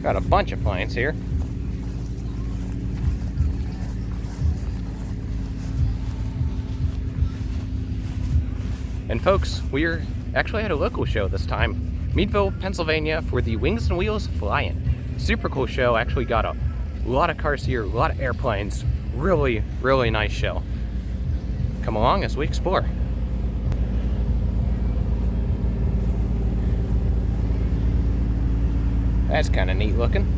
Got a bunch of planes here. And folks, we're actually at a local show this time. Meadville, Pennsylvania for the Wings and Wheels Fly-In. Super cool show. Actually got a lot of cars here, a lot of airplanes. Really, really nice show. Come along as we explore. That's kind of neat looking.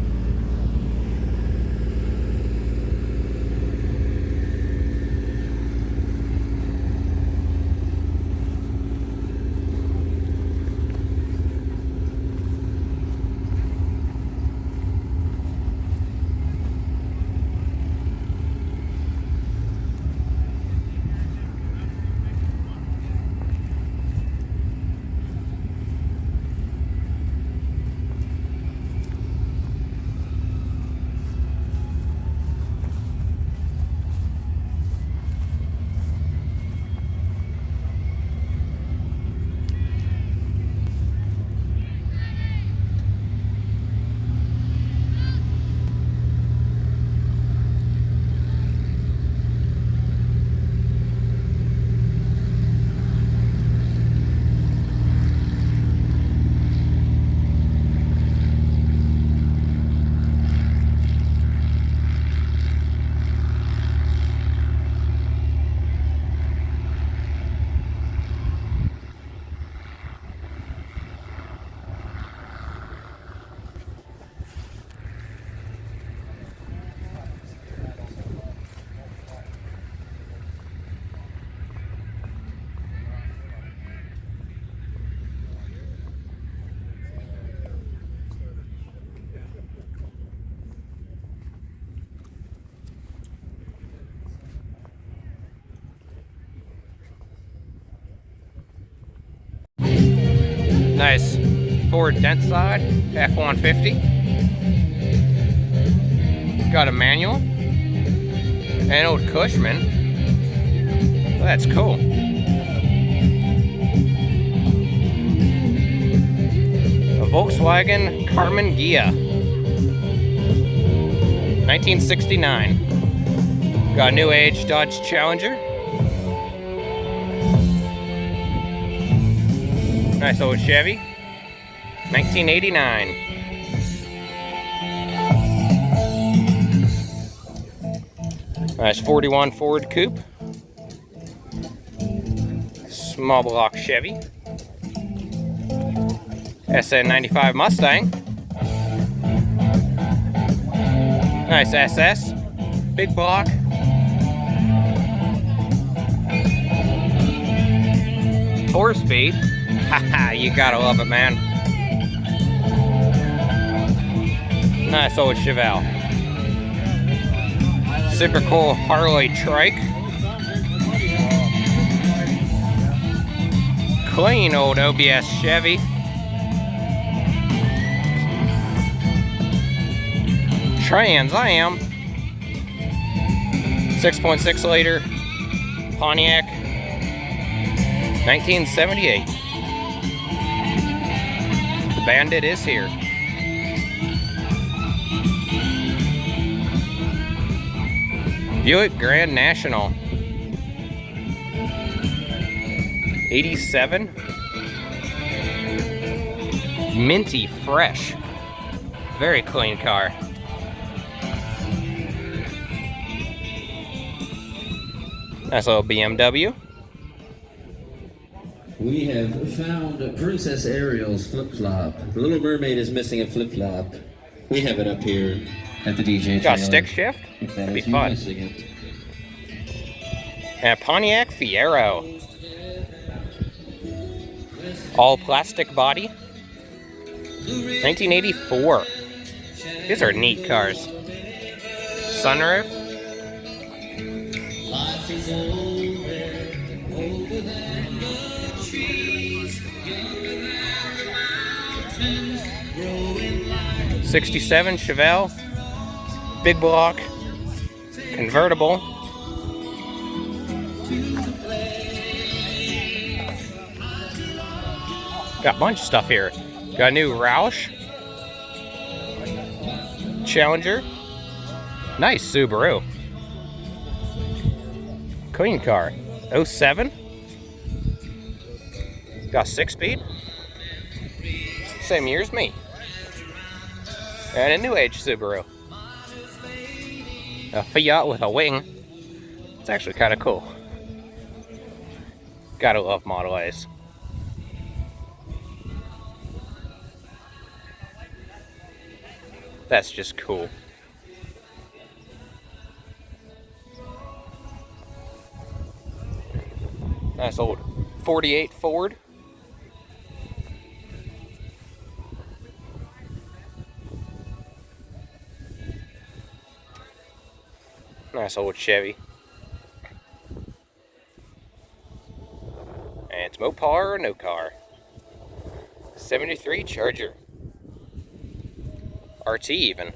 Nice Ford dent side, F-150. Got a manual. An old Cushman. Well, that's cool. A Volkswagen Karmann Ghia. 1969. Got a new age Dodge Challenger. Nice old Chevy, 1989. Nice 41 Ford Coupe. Small block Chevy. SN95 Mustang. Nice SS, big block. Four-speed. Haha, you gotta love it, man. Nice old Chevelle. Super cool Harley trike. Clean old OBS Chevy. Trans Am. 6.6 liter Pontiac. 1978. The Bandit is here. Buick Grand National. 87. Minty fresh. Very clean car. Nice little BMW. We have found Princess Ariel's flip-flop. The Little Mermaid is missing a flip-flop. We have it up here at the DJ Got trailer. stick shift? That'd be fun. And a Pontiac Fiero. All plastic body. 1984. These are neat cars. Sunroof. Life is older than the trees, younger than the mountains, growing like 67 Chevelle. Big block. Convertible. Got a bunch of stuff here. Got a new Roush. Challenger. Nice Subaru. Clean car. 07. Got 6-speed. Same year as me. And a new age Subaru. A Fiat with a wing. It's actually kind of cool. Gotta love Model A's. That's just cool. Nice old 48 Ford. Nice old Chevy. And it's Mopar or no car. 73 Charger. RT even.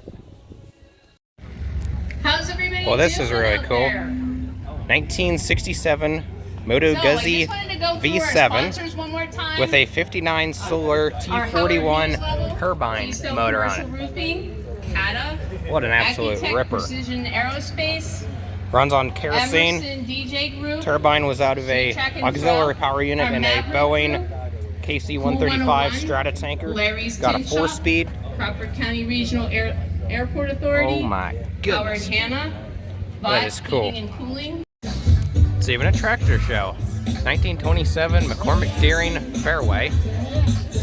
How's everybody Well, this is doing really out cool. there? 1967 Moto So, I Guzzi just wanted to go through our V7 sponsors one more time. with a 59 Solar Our Howard Hughes T41 level, turbine Keystone motor on Commercial it. Roofing, Cata, What an absolute Accutech ripper. Precision Aerospace, Runs on kerosene. Emerson DJ Group, Turbine was out of a Track and auxiliary Trail, power unit our in a Maverick Boeing Group, KC-135 Cool Strata tanker. Larry's Got a Tin Shop, 4-speed. Crawford County Regional Airport Authority, Oh my Howard goodness. Hanna, That Vod is cool. Heating and Cooling, It's even a tractor show. 1927 McCormick Deering Fairway.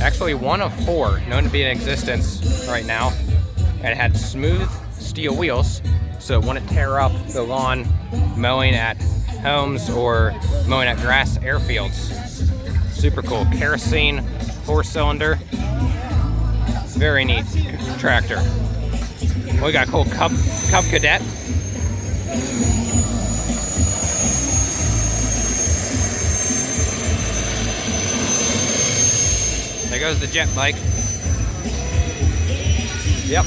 Actually one of 4 known to be in existence right now. And it had smooth steel wheels so it wouldn't tear up the lawn mowing at homes or mowing at grass airfields. Super cool. Kerosene 4-cylinder. Very neat tractor. We got a cool Cub Cadet. There goes the jet bike. Yep,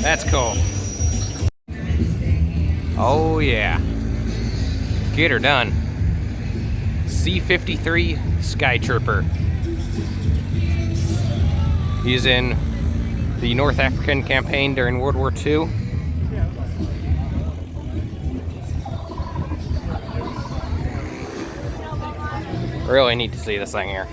that's cool. Oh yeah. Get her done. C-53 Sky Trooper. He's in the North African campaign during World War II. Really need to see this thing here.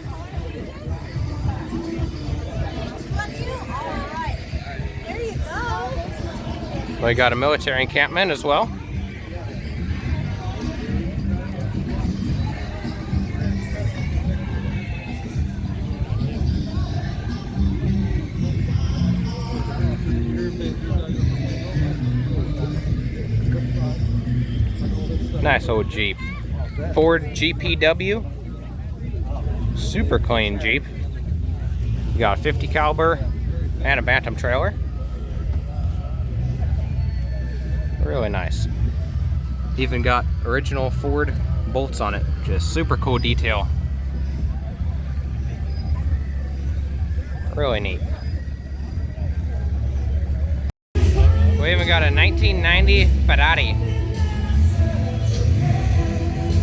We got a military encampment as well. Nice old Jeep. Ford GPW. Super clean Jeep. You got a 50 caliber and a Bantam trailer. Really nice. Even got original Ford bolts on it. Just super cool detail. Really neat. We even got a 1990 Ferrari.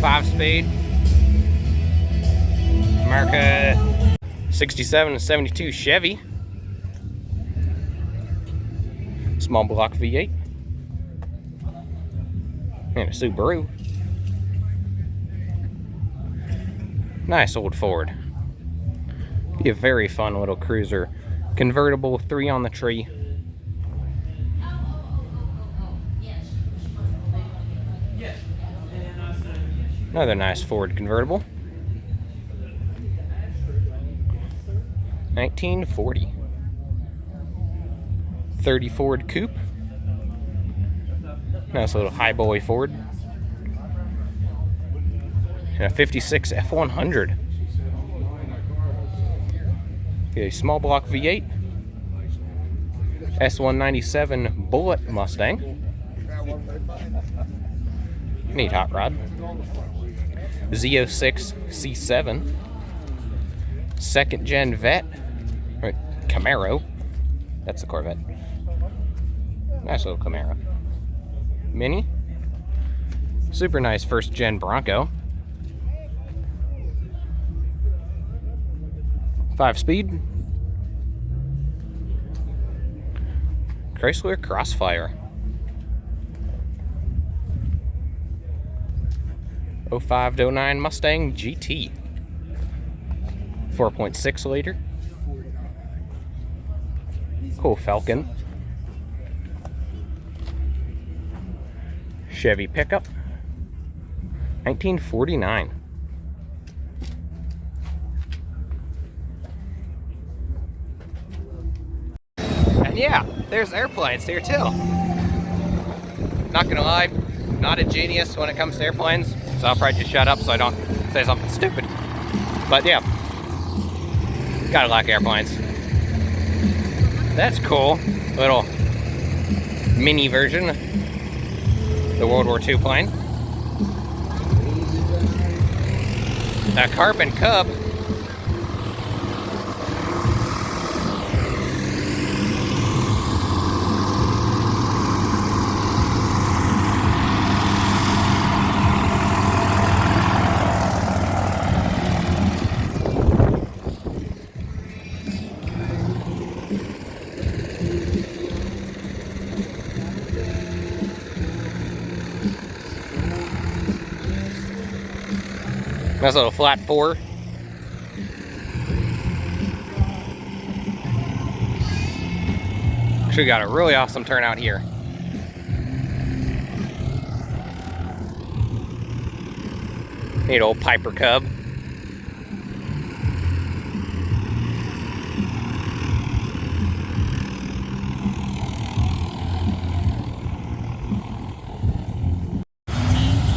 5-speed. America 67 and 72 Chevy. Small block V8. And a Subaru. Nice old Ford. Be a very fun little cruiser. Convertible, 3 on the tree. Another nice Ford convertible. 1940. 30 Ford Coupe. Nice little high boy Ford. And a 56 F100. A small block V8. S197 Bullet Mustang. Neat hot rod. Z06 C7. Second gen Vet. Or Camaro. That's the Corvette. Nice little Camaro. Mini. Super nice first gen Bronco. 5-speed. Chrysler Crossfire. 05 to 09 Mustang GT. 4.6 liter. Cool Falcon. Chevy pickup. 1949. And yeah, there's airplanes here too. Not gonna lie, not a genius when it comes to airplanes, so I'll probably just shut up so I don't say something stupid. But yeah, gotta like airplanes. That's cool. Little mini version. The World War II plane. A Carbon Cub. Nice little flat four. Actually got a really awesome turnout here. Neat old Piper Cub.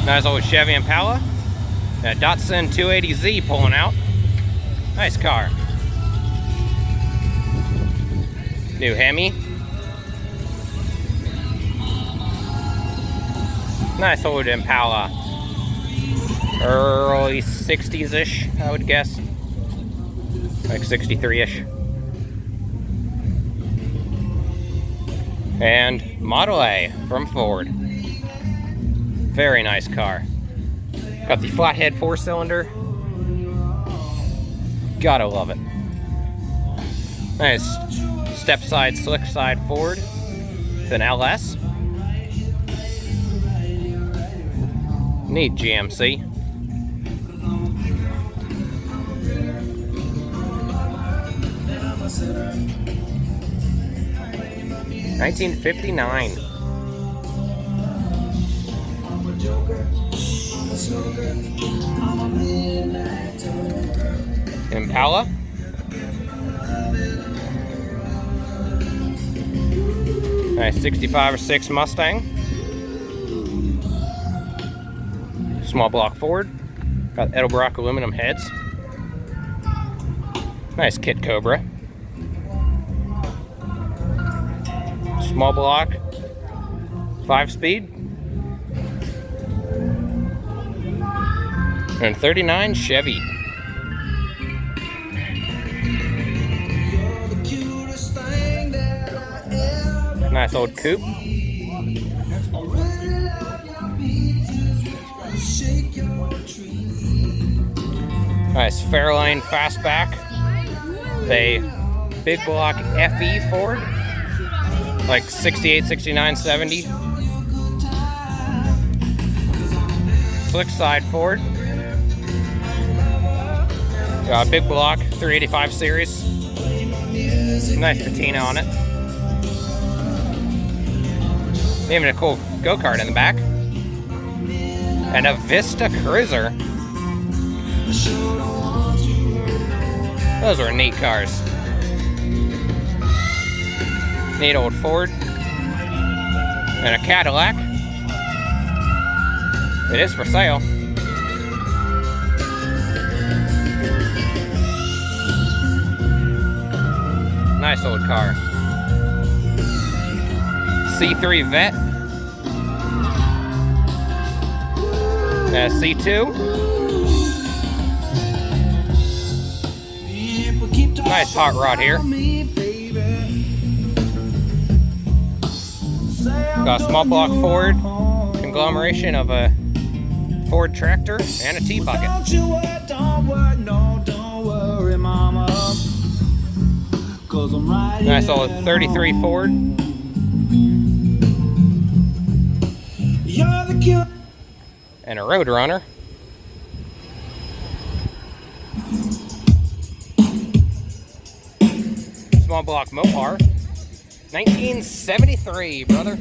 Nice old Chevy Impala. A Datsun 280Z pulling out. Nice car. New Hemi. Nice old Impala. Early 60s-ish, I would guess. Like 63-ish. And Model A from Ford. Very nice car. Got the flathead 4-cylinder. Gotta love it. Nice step side, slick side Ford. With an LS. Neat GMC. $1959. Impala. Nice 65 or 6 Mustang. Small block Ford. Got Edelbrock aluminum heads. Nice kit Cobra. Small block 5-speed. And 39 Chevy. Nice old coupe. Nice Fairlane Fastback. A big block FE Ford. Like 68, 69, 70. Slick side Ford. Big block 385 series. Nice patina on it. Even a cool go-kart in the back. And a Vista Cruiser. Those were neat cars. Neat old Ford. And a Cadillac. It is for sale. Nice old car. C3 Vet. C2. Nice hot rod here. Got a small block Ford. Conglomeration of a Ford tractor and a T-bucket. Nice old 33 Ford. You're the cure. And a Roadrunner. Small block Mopar. 1973, brother.